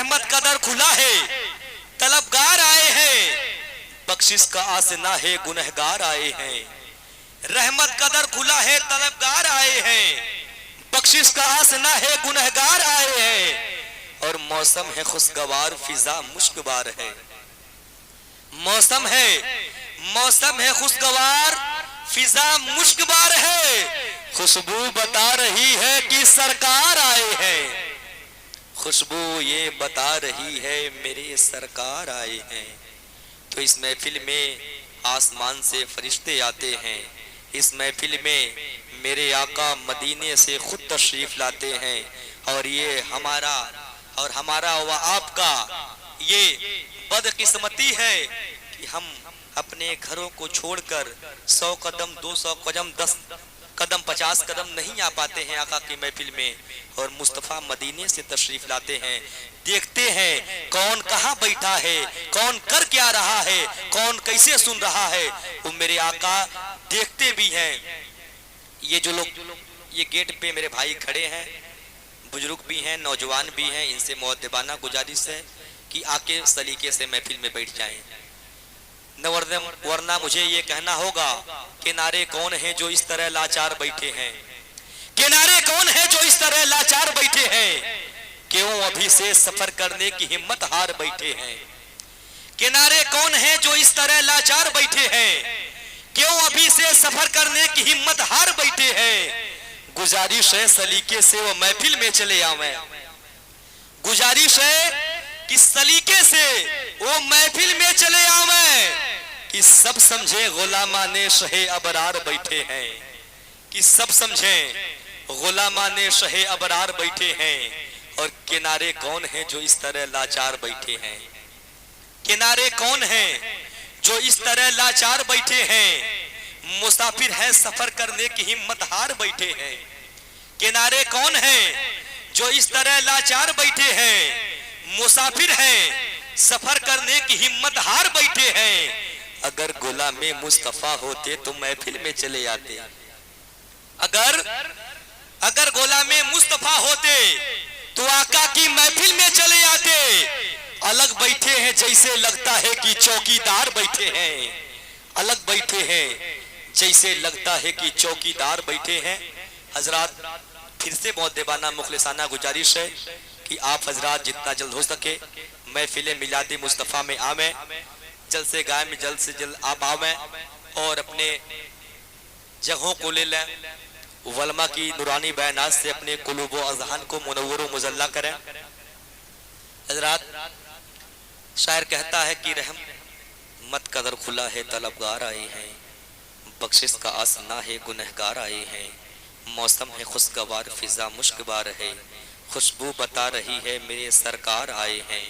रहमत का दर खुला है तलबगार आए हैं, बख्शिश का आसना है गुनहगार आए हैं। रहमत का दर खुला है तलबगार आए हैं, बख्शिश का आसना है गुनहगार आए हैं। और मौसम है खुशगवार फिजा मुश्कबार है, मौसम है खुशगवार फिजा मुश्कबार है। खुशबू बता रही है कि सरकार आए हैं, खुशबू ये बता रही है मेरे सरकार आए हैं। तो इस महफिल में आसमान से फरिश्ते आते हैं, इस महफिल में मेरे आका मदीने से खुद तशरीफ लाते हैं। और ये हमारा व आपका ये बदकिस्मती है कि हम अपने घरों को छोड़कर 100 कदम 200 कदम 10 कदम 50 कदम नहीं आ पाते हैं आका की महफिल में, और मुस्तफ़ा मदीने से तशरीफ लाते हैं। देखते हैं कौन कहाँ बैठा है, कौन कर क्या रहा है, कौन कैसे सुन रहा है, वो मेरे आका देखते भी हैं। ये जो लोग ये गेट पे मेरे भाई खड़े हैं, बुजुर्ग भी हैं, नौजवान भी हैं, इनसे मुअद्दबाना गुजारिश है कि आके सलीके से महफिल में बैठ जाएं, वरना मुझे ये कहना होगा किनारे कौन है जो इस तरह लाचार बैठे हैं, किनारे कौन है जो इस तरह लाचार बैठे हैं, क्यों अभी से सफर करने की हिम्मत हार बैठे हैं। किनारे कौन है जो इस तरह लाचार बैठे हैं, क्यों अभी से सफर करने की हिम्मत हार बैठे हैं। गुजारिश है सलीके से वो महफिल में चले आवे, गुजारिश है कि सलीके से वो महफिल में चले आवे, कि सब समझे गुलामाने शहे अबरार बैठे हैं, कि सब समझे गुलामाने शहे अबरार बैठे हैं। और किनारे कौन है जो इस तरह लाचार बैठे हैं, किनारे कौन है जो इस तरह लाचार बैठे हैं। मुसाफिर है सफर करने की हिम्मत हार बैठे हैं, किनारे कौन है जो इस तरह लाचार बैठे हैं। मुसाफिर हैं सफर करने की हिम्मत हार बैठे हैं। अगर गुलामे मुस्तफा होते तो महफिल में चले आते, अगर गुलामे मुस्तफा होते तो आका की महफिल में चले आते। अलग बैठे हैं जैसे लगता है कि चौकीदार बैठे हैं, अलग बैठे हैं जैसे लगता है कि चौकीदार बैठे हैं। हजरात फिर से मुअद्दबाना मुखलिसाना गुजारिश है कि आप हजरात जितना जल्द हो सके महफिल मिलाद मुस्तफ़ा में आवें, जल्द से गाय में जल्द से जल्द आप आवें और अपने जगहों को ले लें। वलमा की नूरानी बयानात से अपने कुलूब व अज़हान को मुनव्वर व मुज़ल्ला करें। हजरात शायर कहता है कि रहमत का दर खुला है तलबगार आए हैं, बख्शिश का आसना है गुनहगार आए हैं। मौसम है खुशगवार फिजा मुश्कबार है, खुशबू बता रही है मेरे सरकार आए हैं।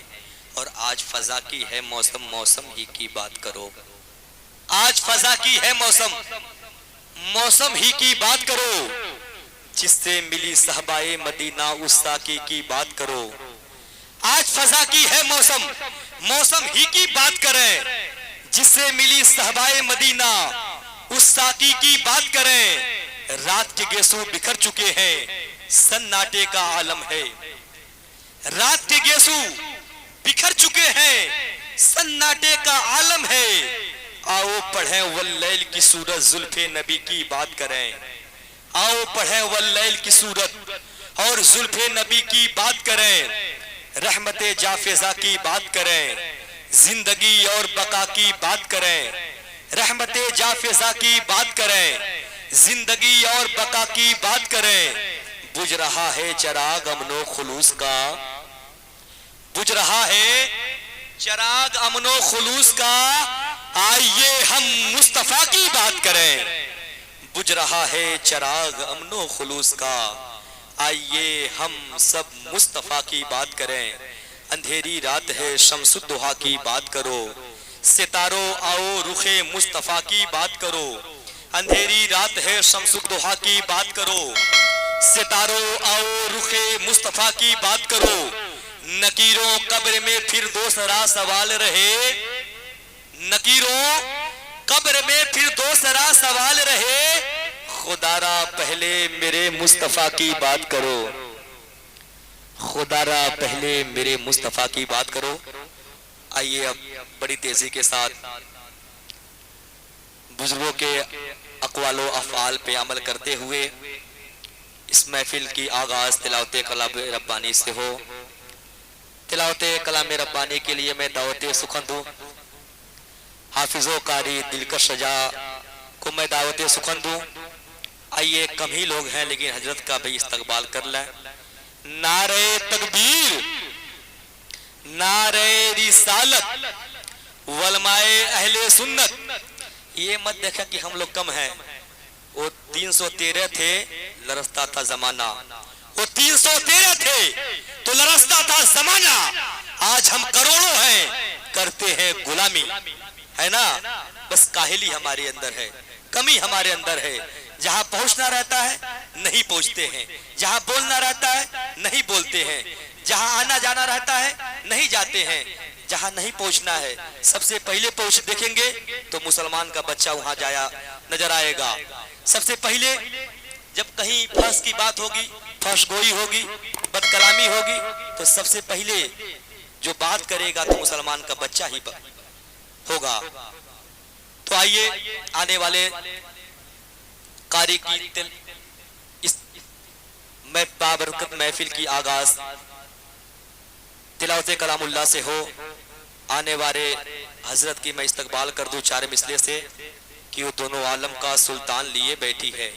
और आज फजा की है मौसम, मौसम ही की बात करो। आज फजा की है मौसम, मौसम ही की बात करो। जिससे मिली सहबाए मदीना उस साकी की बात करो। आज फजा की है मौसम, मौसम ही की बात करें। जिससे मिली सहबाए मदीना उस साकी की बात करें। रात के गेसू बिखर चुके हैं, सन्नाटे का आलम है। रात के गेसू बिखर चुके हैं, सन्नाटे का आलम है। आओ पढ़ें वल्लैल की सूरत, जुल्फे नबी की बात करें। आओ पढ़ें वल्लैल की सूरत और जुल्फे नबी की बात करें। रहमते जाफिजा की बात करें, जिंदगी और बका की बात करें। रहमते जाफिजा की बात करें, जिंदगी और बका की बात करें। बुझ रहा है चराग अमनो खुलूस का, बुझ रहा है चराग अमनो खुलूस का। आइए हम मुस्तफा की बात करें। बुझ रहा है चराग अमनो खुलूस का, आइए हम सब मुस्तफा की बात करें। अंधेरी रात है शम्सुद्दुहा की बात करो। सितारों आओ रुखे मुस्तफा की बात करो। अंधेरी रात है शम्सुद्दुहा की बात करो। सितारों आओ रुखे मुस्तफा की बात करो। नकीरों कब्र में फिर दूसरा सवाल रहे। नकीरों कब्र में फिर दूसरा सवाल रहे। खुदारा पहले मेरे मुस्तफा की बात करो। खुदारा पहले मेरे मुस्तफ़ा की बात करो। आइए अब बड़ी तेजी के साथ बुजुर्गों के अक़वालो अफ़आल पे अमल करते हुए इस महफिल की आगाज तिलावत कलाम रब्बानी से हो। तिलावत कलाम रब्बानी के लिए मैं दावत सुखन दूं, हाफिजो कारी दिलकश रजा को मैं दावत सुखन दूं। आइए कम ही लोग हैं लेकिन हजरत का भी इस्तकबाल कर लें। नारे तकबीर, नारे रिसालत, वलमाए अहले सुन्नत। ये मत देखा कि हम लोग कम हैं। वो 313 थे, लरसता था जमाना। वो 313 थे तो लरसता था जमाना। आज हम करोड़ों हैं, करते हैं गुलामी, है ना। बस काहिली हमारे अंदर है, कमी हमारे अंदर है। जहां पहुंचना रहता है नहीं पहुंचते हैं, जहां बोलना रहता है नहीं बोलते हैं, जहां आना जाना रहता है नहीं जाते हैं। जहां नहीं पहुंचना है सबसे पहले पहुंच देखेंगे तो मुसलमान का बच्चा वहां जाया नजर आएगा। सबसे पहले जब कहीं फर्श की बात होगी, फर्श गोई होगी, बदकलामी होगी, तो सबसे पहले जो बात करेगा तो मुसलमान का बच्चा ही होगा। तो आइए आने वाले कारी की इस बाबरकत महफिल की आगाज तिलावत कलामुल्लाह से हो। आने वाले हजरत की मैं इस्तकबाल कर दूं चार मिसले से कि वो दोनों आलम का सुल्तान लिए बैठी है।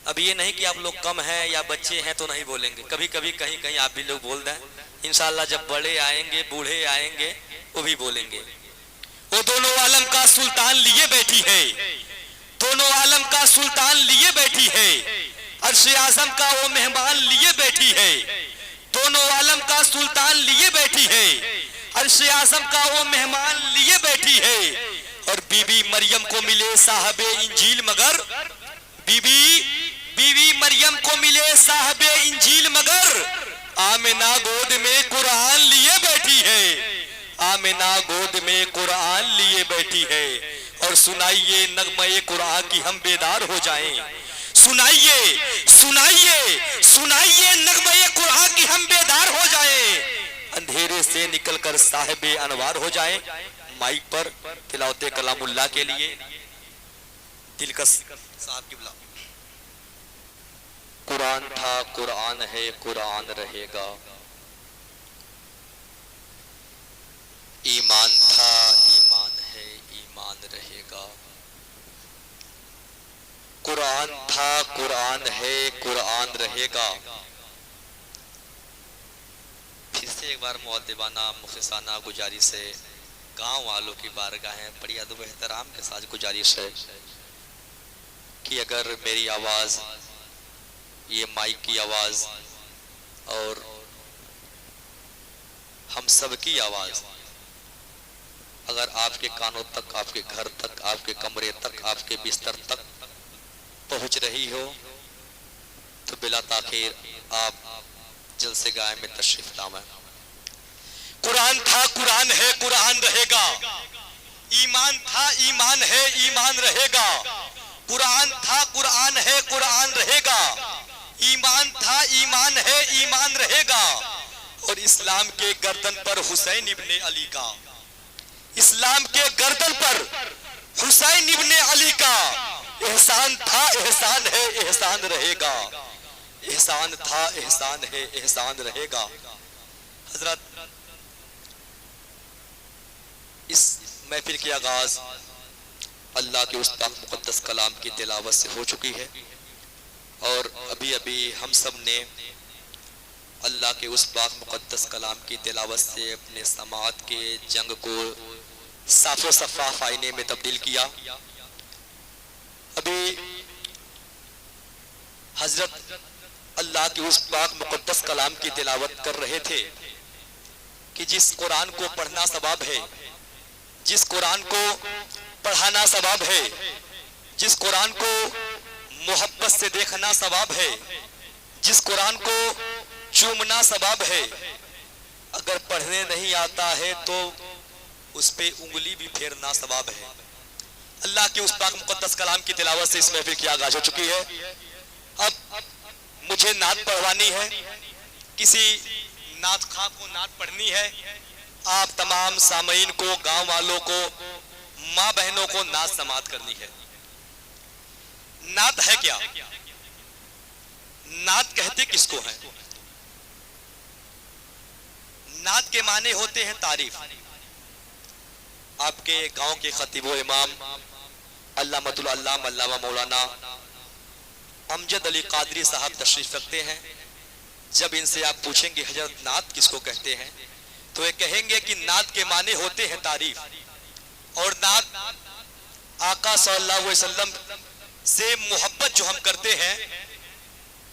अब ये नहीं कि आप लोग कम हैं या बच्चे हैं तो नहीं बोलेंगे, कभी कभी कहीं कहीं आप भी लोग बोल दें। इंशाअल्लाह जब बड़े आएंगे, बूढ़े आएंगे, वो भी बोलेंगे। वो दोनों आलम का सुल्तान लिए बैठी है, दोनों आलम का सुल्तान लिए बैठी है। अर्श आजम का वो मेहमान लिए बैठी है, दोनों आलम का सुल्तान लिए बैठी है। अर्श आजम का वो मेहमान लिए बैठी है। और बीबी मरियम को मिले साहबे इंजील मगर, बीबी मरियम को मिले साहबे इंजील मगर, आमिना गोद में कुरान लिए बैठी है, आमिना गोद में कुरान लिए बैठी है। और सुनाइए नगमे कुरान की हम बेदार हो जाएं, सुनाइए सुनाइए सुनाइए नगमे कुरान की हम बेदार हो जाएं, अंधेरे से निकलकर साहिबे अनवार हो जाएं। माइक पर तिलावत कलामुल्लाह के लिए दिलकश साहब की बुला। कुरान था कुरान है कुरान रहेगा, ईमान था ईमान है ईमान रहेगा। कुरान था कुरान है कुरान रहेगा। फिर से एक बार मुअद्दिबाना मुखलिसाना गुजारिश से गांव वालों की बारगाहें बड़ी अदब एहतराम के साथ गुजारिश है कि अगर मेरी आवाज़, ये माइक की आवाज़ और हम सब की आवाज़ अगर आपके कानों तक, आपके घर तक, आपके कमरे तक, आपके बिस्तर तक पहुंच रही हो तो बिला ताखीर आप जलसे गाय में तशरीफ लाएं। कुरान था कुरान है कुरान रहेगा, ईमान था ईमान है ईमान रहेगा। कुरान था कुरान है कुरान रहेगा, ईमान था ईमान है ईमान रहेगा। और इस्लाम के गर्दन पर हुसैन इब्ने अली का, इस्लाम के गर्दन पर हुसैन इब्ने अली का एहसान था एहसान है एहसान रहेगा, एहसान था एहसान है एहसान रहेगा। हजरत इस महफिल की आगाज अल्लाह के उस पाक मुकद्दस कलाम की तिलावत से हो चुकी है। और अभी अभी हम सब ने अल्लाह के उस पाक मुकद्दस कलाम की तिलावत से अपने समात के जंग को साफो सफाफ आईने में तब्दील किया। अभी हजरत अल्लाह के उस पाक मुकद्दस कलाम की तिलावत कर रहे थे कि जिस कुरान को पढ़ना सवाब है, जिस कुरान को पढ़ाना सवाब है, जिस कुरान को मोहब्बत से देखना सवाब है, जिस कुरान को चूमना सवाब है, अगर पढ़ने नहीं आता है तो उस पे उंगली भी फेरना सवाब है। अल्लाह के उस पाक मुकद्दस कलाम की तिलावत से इस महफिल की आगाज हो चुकी है। अब मुझे नात पढ़वानी है, किसी नात खां को नात पढ़नी है, आप तमाम सामईन को, गांव वालों को, माँ बहनों को नात समात करनी है। नात है क्या? नात कहते किसको है? नात के माने होते हैं तारीफ। आपके गांव के खतीबो इमाम अल्लामातुल अल्लाम अल्लामा मौलाना अमजद अली कादरी साहब तशरीफ रखते हैं। जब इनसे आप पूछेंगे हजरत नात किसको कहते हैं, तो ये कहेंगे कि नात के माने होते हैं तारीफ, और नात आका सल्लल्लाहु अलैहि वसल्लम से मोहब्बत जो हम करते हैं,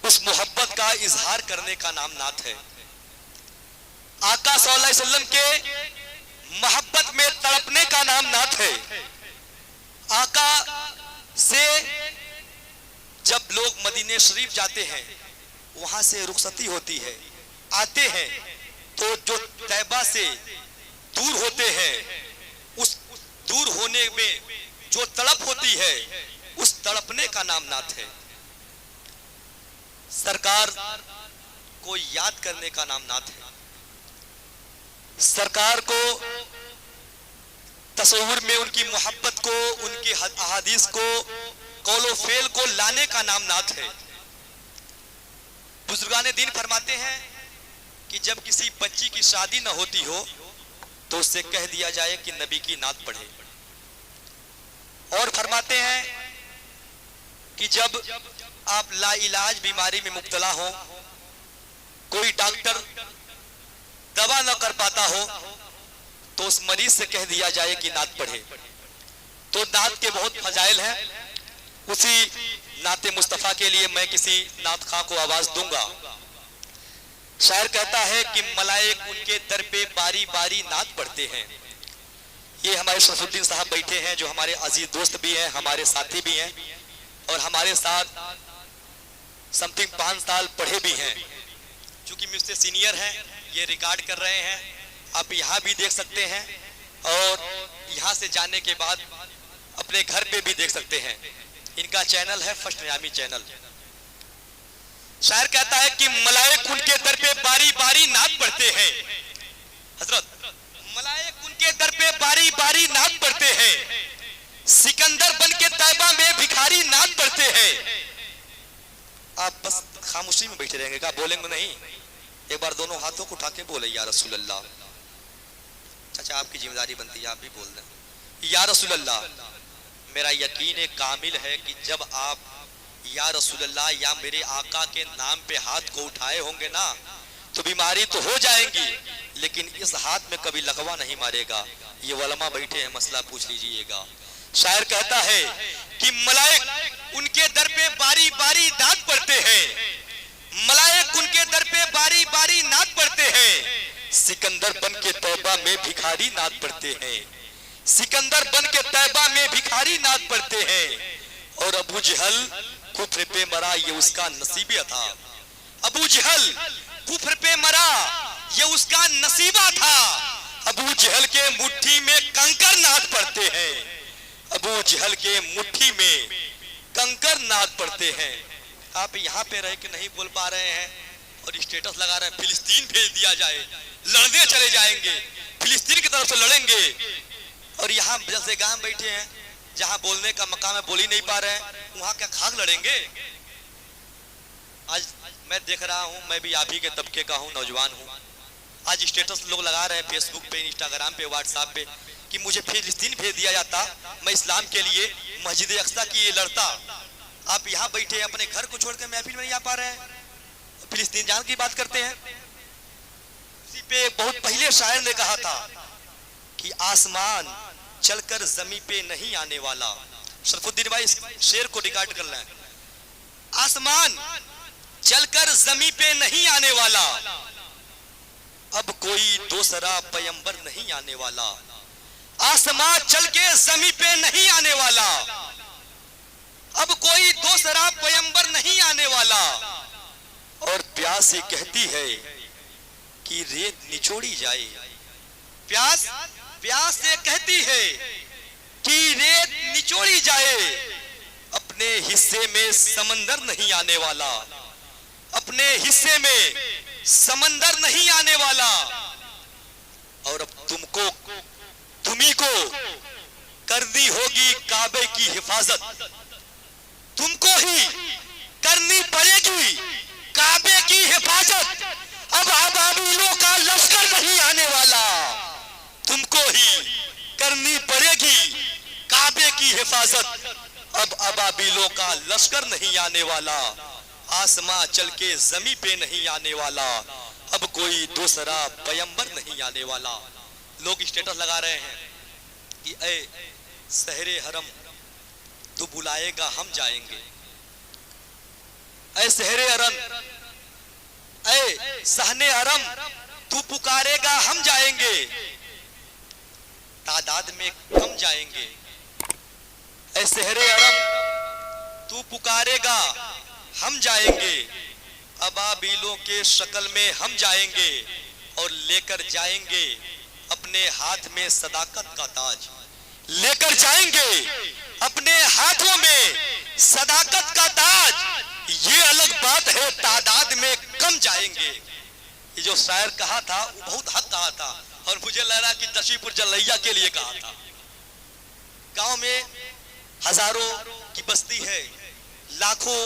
उस मोहब्बत का इजहार करने का नाम नात है। आका सल्लल्लाहु अलैहि वसल्लम के मोहब्बत में तड़पने का नाम नात है। आका से जब लोग मदीने शरीफ जाते हैं, वहां से रुखसती होती है, आते हैं, तो जो तैबा से दूर होते हैं, उस दूर होने में जो तड़प होती है, उस तड़पने का नाम नात है। सरकार को याद करने का नाम नात है। सरकार को तस्वुर में उनकी मोहब्बत को, उनके अहादीस को, कौलो फेल को लाने का नाम नात है। बुजुर्गाने दीन फरमाते हैं कि जब किसी बच्ची की शादी न होती हो, तो उससे कह दिया जाए कि नबी की नात पढ़े। और फरमाते हैं कि जब आप लाइलाज बीमारी में मुब्तला हो, कोई डॉक्टर दवा न कर पाता हो, तो उस मरीज से कह दिया जाए कि नात पढ़े। तो नात के बहुत फजाइल हैं। उसी नाते मुस्तफा के लिए मैं किसी नात खां को आवाज दूंगा। शायर कहता है कि मलाइक उनके दर पे बारी बारी नात पढ़ते हैं। ये हमारे शरफुद्दीन साहब बैठे हैं, जो हमारे अजीज दोस्त भी हैं, हमारे साथी भी हैं, और हमारे साथ समथिंग 5 साल पढ़े भी हैं। चूंकि मुझसे सीनियर हैं, ये रिकॉर्ड कर रहे हैं, आप यहाँ भी देख सकते हैं, और यहाँ से जाने के बाद अपने घर पे भी देख सकते हैं। इनका चैनल है फर्स्ट नियामी चैनल। शायर कहता है कि मलाइक उनके दर पे बारी बारी नात पढ़ते हैं। हजरत, मलाइक उनके दर पे बारी बारी नात पढ़ते हैं। सिकंदर बन के तैबा में भिखारी नात पढ़ते हैं। आप बस खामोशी में बैठे रहेंगे, क्या बोलेंगे नहीं? एक बार दोनों हाथों को उठा के बोले या रसूल अल्लाह। चाचा आपकी जिम्मेदारी बनती है, आप भी बोल दें या रसूल अल्लाह। मेरा यकीन कामिल है कि जब आप या रसूल अल्लाह या मेरे आका के नाम पे हाथ को उठाए होंगे ना, तो बीमारी तो हो जाएंगी, लेकिन इस हाथ में कभी लकवा नहीं मारेगा। ये वलमा बैठे हैं, मसला पूछ लीजिएगा। शायर कहता है कि मलाइक उनके दर पे बारी बारी नात पढ़ते हैं। मलाइक उनके दर पे बारी बारी नात पढ़ते हैं। सिकंदर बन के तौबा में भिखारी नात पढ़ते हैं। सिकंदर बन के तैबा में भिखारी नात पढ़ते हैं। और अबू जहल कुफ्र पे मरा, ये उसका नसीबा था। अबू जहल कुफ्र पे मरा, ये उसका नसीबा था। अबू जहल के मुट्ठी में कंकर नात पढ़ते हैं। अबू जहल के मुट्ठी में कंकर नात पढ़ते हैं। आप यहाँ पे रह के नहीं बोल पा रहे हैं और स्टेटस लगा रहे हैं फिलिस्तीन भेज दिया जाए, लड़ने चले जाएंगे, फिलिस्तीन की तरफ से लड़ेंगे। और यहाँ जैसे गांव बैठे हैं, जहां बोलने का मकाम है, बोल ही नहीं पा रहे हैं, वहां क्या खाक लड़ेंगे? आज मैं देख रहा हूं, मैं भी आप ही के तबके का हूं, नौजवान हूं। आज स्टेटस लोग लगा रहे हैं फेसबुक पे, इंस्टाग्राम पे, व्हाट्सएप पे कि मुझे फिलिस्तीन भेज दिया जाता, मैं इस्लाम के लिए मस्जिद अक्सा की ये लड़ता। आप यहाँ बैठे अपने घर को छोड़कर महफिल में नहीं आ पा रहे हैं, फिलिस्तीन जान की बात करते हैं। उसी पे बहुत पहले शायर ने कहा था कि आसमान चलकर जमीन पे नहीं आने वाला। शरफुद्दीन भाई इस शेर को रिकॉर्ड कर लें। आसमान चलकर जमीन पे नहीं आने वाला, अब कोई दूसरा पैगंबर नहीं आने वाला। आसमान चल के जमीन पे नहीं आने वाला, अब कोई दूसरा पैगंबर नहीं आने वाला। और प्यास से कहती है कि रेत निचोड़ी जाए। प्यास प्यास से कहती है कि रेत निचोड़ी जाए। अपने हिस्से में समंदर नहीं आने वाला, अपने हिस्से में समंदर नहीं आने वाला। और अब तुम्ही को करनी होगी काबे की हिफाजत, तुमको ही करनी पड़ेगी काबे की हिफाजत। अब अबाबिलों का लश्कर नहीं आने वाला, तुमको ही करनी पड़ेगी काबे की हिफाजत। अब अबाबिलों का लश्कर नहीं आने वाला, आसमां चल के जमी पे नहीं आने वाला, अब कोई दूसरा पैगंबर नहीं आने वाला। लोग स्टेटस लगा रहे हैं कि ऐ शहरे हरम तू बुलाएगा हम जाएंगे, ऐ शहरे हरम, ऐ सहने हरम तू पुकारेगा हम जाएंगे, तादाद में कम जाएंगे। ऐ शहरे हरम तू पुकारेगा हम जाएंगे, अबाबिलों के शक्ल में हम जाएंगे और लेकर जाएंगे अपने हाथ में सदाकत का ताज, लेकर जाएंगे अपने हाथों में सदाकत का ताज। ये अलग बात है तादाद में कम जाएंगे। ये जो शायर कहा था वो बहुत हक कहा था, और मुझे लग रहा कि दशीपुर जलैया के लिए कहा था। गांव में हजारों की बस्ती है, लाखों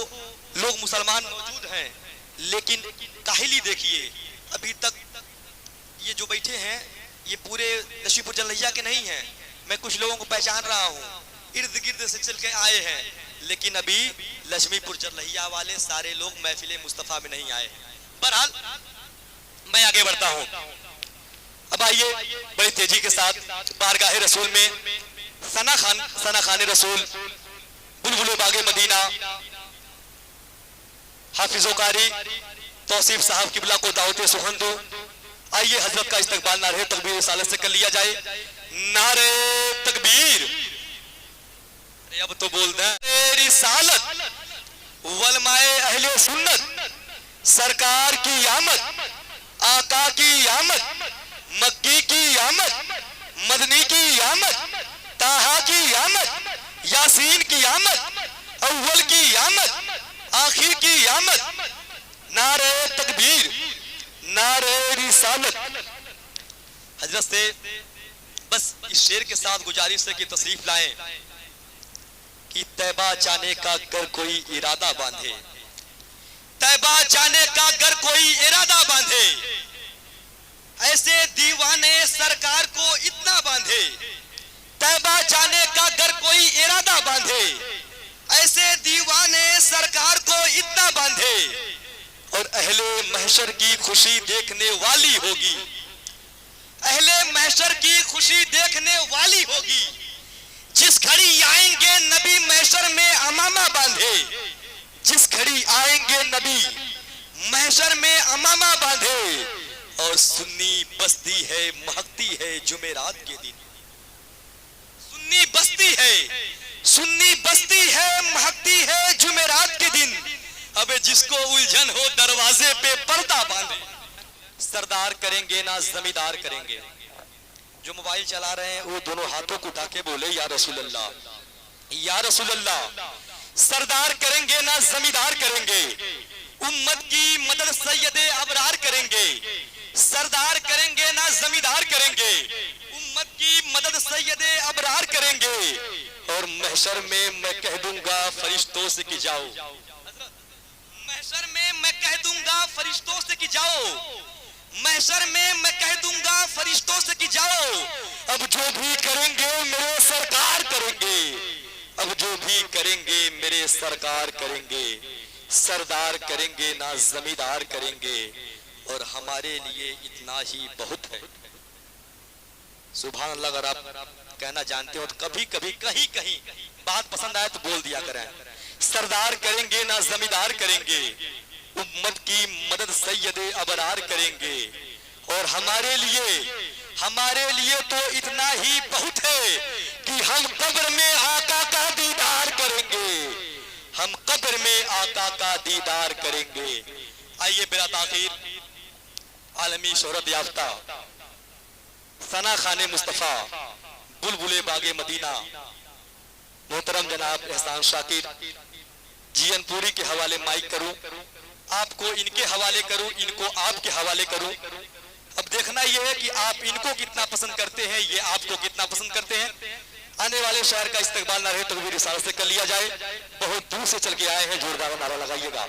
लोग मुसलमान मौजूद हैं, लेकिन काहिली देखिए, अभी तक ये जो बैठे हैं ये पूरे लक्ष्मीपुर जलैया के नहीं हैं। मैं कुछ लोगों को पहचान रहा हूँ, इर्द गिर्द से चल के आए हैं, लेकिन अभी लक्ष्मीपुर जलैया वाले सारे लोग महफिल मुस्तफा में नहीं आए। बहरहाल मैं आगे बढ़ता हूँ। अब आइए बड़ी तेजी के साथ बारगाह रसूल में सना खान रसूल, बुलबुल बागे मदीना, हाफिजो कारी तौसीफ साहब किबला को दावत सुखंदो। आइए हजरत का इस्तकबाल नारे तकबीर रिसालत से कर लिया जाए। नारे तकबीर, अब तो बोल दें रिसालत, वलमाए अहले सुन्नत, सरकार की आमद, आका की आमद, मक्की की आमद, मदनी की आमद, ताहा की आमद, यासीन की आमद, अव्वल की आमद, आखिर की आमद। नारे तकबीर, नारे रिसालत। हजरत से बस इस शेर के साथ गुजारिश है कि तशरीफ लाएं कि तैबा जाने का अगर कोई इरादा बांधे, तैबा जाने का अगर कोई इरादा बांधे, ऐसे दीवाने सरकार को इतना बांधे, तैबा जाने का अगर कोई इरादा बांधे, ऐसे दीवाने सरकार को इतना बांधे, और अहले महशर की खुशी देखने वाली होगी, अहले महशर की खुशी देखने वाली होगी। जिस घड़ी आएंगे नबी महशर में अमामा बांधे, जिस घड़ी आएंगे नबी महशर में अमामा बांधे, और सुन्नी बस्ती है महकती है जुमेरात के दिन, सुन्नी बस्ती है, सुन्नी बस्ती है महकती है जुमेरात के दिन। अबे जिसको उलझन हो दरवाजे पे पर्दा बांधे, सरदार करेंगे ना जमींदार करेंगे। जो मोबाइल चला रहे हैं वो दोनों हाथों को उठा के बोले या रसूल अल्लाह, या रसूल अल्लाह। सरदार करेंगे ना जमींदार करेंगे, उम्मत की मदद सैयदे अबरार करेंगे। सरदार करेंगे ना जमींदार करेंगे, उम्मत की मदद सैयदे अबरार करेंगे। और महशर में मैं कह दूंगा फरिश्तों से कि जाओ, महशर में मैं कह दूंगा फरिश्तों से कि जाओ, महशर में मैं कह दूंगा फरिश्तों से कि जाओ। अब जो भी करेंगे मेरे सरकार करेंगे, अब जो भी करेंगे मेरे सरकार करेंगे। सरदार करेंगे ना जमींदार करेंगे, और हमारे लिए इतना ही बहुत है। सुभान अल्लाह। अगर आप कहना जानते हो तो कभी कभी कहीं कहीं बात पसंद आए तो बोल दिया करें। सरदार करेंगे ना जमींदार करेंगे, उम्मत की मदद सैयदे अबरार करेंगे। और हमारे लिए तो इतना ही बहुत है कि हम कब्र में आका का दीदार करेंगे, हम कब्र में आका का दीदार करेंगे। आइए बिला ताखीर आलमी शोहरत याफ्ता सना खाने मुस्तफा बुलबुले बागे मदीना मोहतरम जनाब एहसान शाकिर जीएनपुरी के हवाले माइक करूं आपको इनके हवाले करूं, इनको आपके हवाले करूं। अब देखना यह है कि आप इनको कितना पसंद करते हैं, ये आपको कितना पसंद करते हैं। आने वाले शायर का इस्तकबाल ना रहे तो तकबीर रिसालत से कर लिया जाए। बहुत दूर से चल के आए हैं, जोरदार नारा लगाइएगा,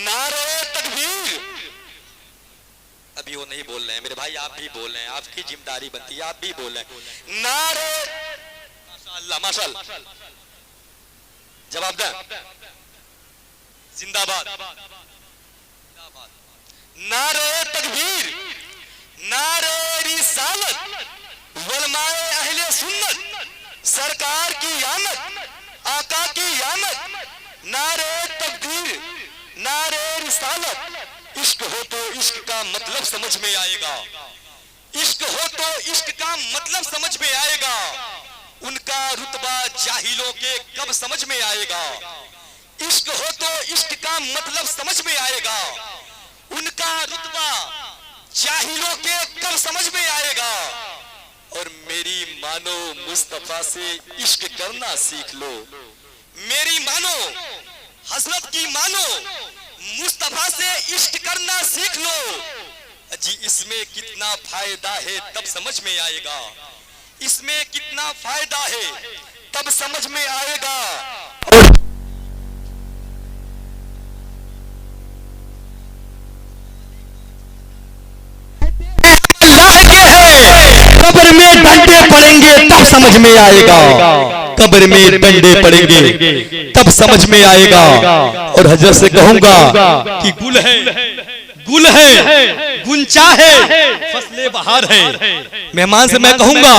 नारे तकबीर। अभी वो नहीं बोल रहे हैं मेरे भाई, आप भी बोल रहे हैं, आपकी जिम्मेदारी बनती है, आप भी बोल रहे हैं, नारे माशाअल्लाह माशाअल्लाह। जवाब दें, जिंदाबाद, नारे तकबीर, नारे रिसालत, वलमाए अहले सुन्नत, सरकार की आमद, आका की आमद, नारे तकबीर, नारे रिसालत। इश्क हो तो इश्क का मतलब समझ में आएगा, इश्क हो तो इश्क का मतलब समझ में आएगा। उनका रुतबा जाहिलों के कब समझ में आएगा। इश्क हो तो इश्क का मतलब समझ में आएगा। उनका रुतबा जाहिलों के कब समझ में आएगा। और मेरी मानो मुस्तफा से इश्क करना सीख लो, मेरी मानो हजरत की मानो मुस्तफा से इश्क करना सीख लो। जी इसमें कितना फायदा है तब समझ में आएगा, इसमें कितना फायदा है तब समझ में आएगा। कब्र में डंडे पड़ेंगे तब समझ में आएगा, कब्र में डंडे पड़ेंगे तब समझ में आएगा। और हजरत से कहूंगा कि गुल है, गुल है, गुंचा है, फसले बहार है। मेहमान से मैं कहूंगा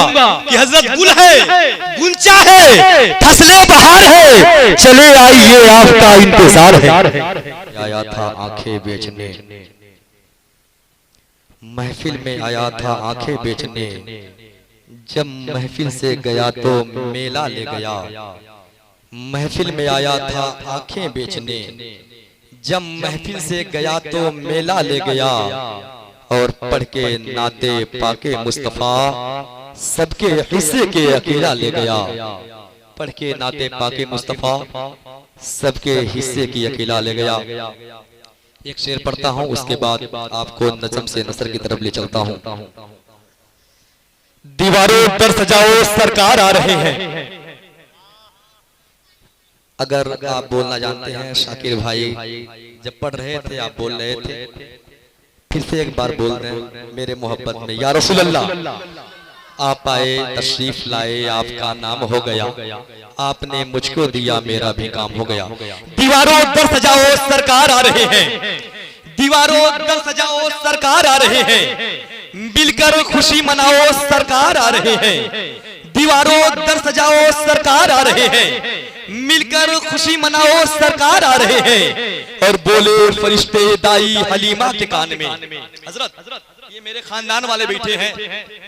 कि हजरत गुल है, गुंचा है, फसले बहार है, चले आइए आपका इंतजार है। आया था आंखें बेचने, महफिल में आया था आंखें बेचने, जब महफिल से गया तो मेला ले गया। महफिल में आया था आंखें बेचने, जब महफिल से गया तो मेला ले गया। और पढ़ के नाते पाके मुस्तफा सबके हिस्से के अकेला ले गया। पढ़ के नाते पाके मुस्तफा सबके हिस्से की अकेला ले गया। एक शेर पढ़ता हूँ, उसके बाद आपको नज़म से नसर की तरफ ले चलता हूँ। दीवारों पर सजाओ सरकार आ रहे हैं। अगर आप बोलना जानते हैं शाकिर भाई, जब पढ़ रहे थे आप बोल रहे थे, फिर से एक बार बोल दें मेरे मोहब्बत में, या रसूल अल्लाह। आप आए तशरीफ लाए, आपका नाम हो गया, आपने मुझको दिया मेरा भी काम हो गया। दीवारों पर सजाओ सरकार आ रहे हैं, दीवारों पर सजाओ सरकार आ रहे हैं, मिलकर खुशी मनाओ सरकार आ रहे हैं। दीवारों पर सजाओ सरकार आ रहे हैं, मिलकर खुशी मनाओ सरकार आ रहे हैं। और बोले फरिश्ते दाई हलीमा के कान में, हजरत ये मेरे खानदान वाले बैठे हैं,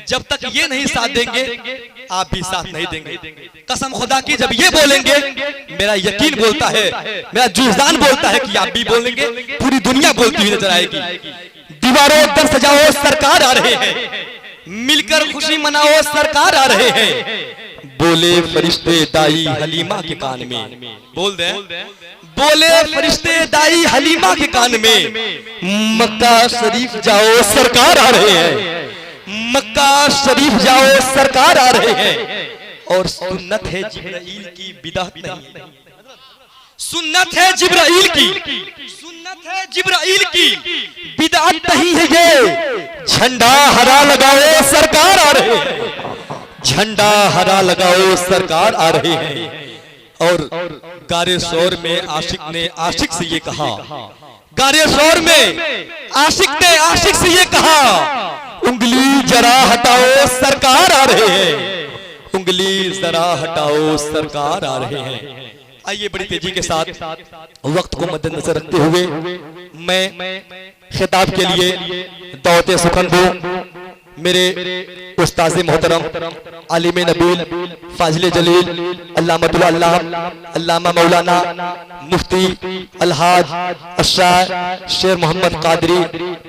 जब तक ये नहीं साथ देंगे आप भी साथ नहीं देंगे। कसम खुदा की जब ये बोलेंगे, मेरा यकीन बोलता है, मेरा जुज़ान बोलता है कि आप भी बोलेंगे, पूरी दुनिया बोलती हुई नजर आएगी। दीवारों पर सजाओ सरकार आ रहे हैं, मिलकर खुशी मनाओ सरकार आ रहे हैं। बोले फरिश्ते दाई हलीमा के कान में, बोल दे, बोले फरिश्ते दाई हलीमा के कान में, मक्का शरीफ जाओ सरकार आ रहे हैं, मक्का शरीफ जाओ सरकार आ रहे हैं। और सुन्नत है जिब्राइल की बिदअत नहीं, सुन्नत है जिब्राइल की, सुन्नत है जिब्राइल की बिदअत नहीं है ये। झंडा हरा लगाओ सरकार आ रहे हैं, झंडा हरा लगाओ सरकार आ रहे हैं। और गारे शोर में आशिक ने आशिक से ये कहा, गारे शोर में आशिक ने आशिक से ये कहा, उंगली जरा हटाओ सरकार आ रहे हैं, उंगली जरा हटाओ सरकार आ रहे हैं। आइए बड़ी तेजी के साथ वक्त को मद्देनजर रखते हुए मैं खिताब के लिए दावत सुखनबू मेरे उस्ताद मोहतरम आलिम नबील फाजिल जलील अल्लामतुल अल्लाह अल्लामा मौलाना मुफ्ती अलहाज अशरार शेर मोहम्मद कादरी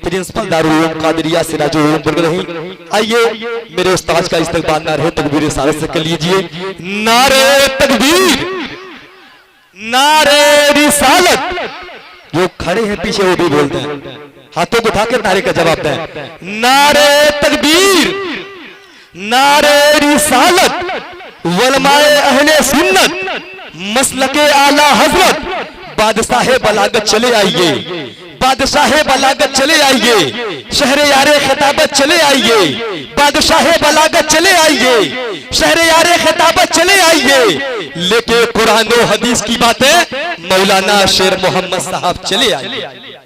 प्रिंसिपल दारुल उलूम कादरिया सिराजुल उलूम बुरगरही। आइए मेरे उस्ताद का इस्तकबाल ना रहे तकबीर सारत से कर लीजिए। नारे तकबीर, नारे रिसालत, जो खड़े हैं पीछे वो भी बोलते हैं, हाथों को उठा के नारे का जवाब दें। नारे तकबीर, नारे रिसालत, वलमाए अहले सुन्नत, मसलके आला हजरत, बादशाह बलागत चले आइए, बादशाह बलागत चले आइए, शहरे यारे खिताबत चले आइए, बादशाह बलागत चले आइए, शहरे यारे खिताबत चले आइए, लेके कुरान और हदीस की बातें मौलाना शेर मोहम्मद साहब चले आइए।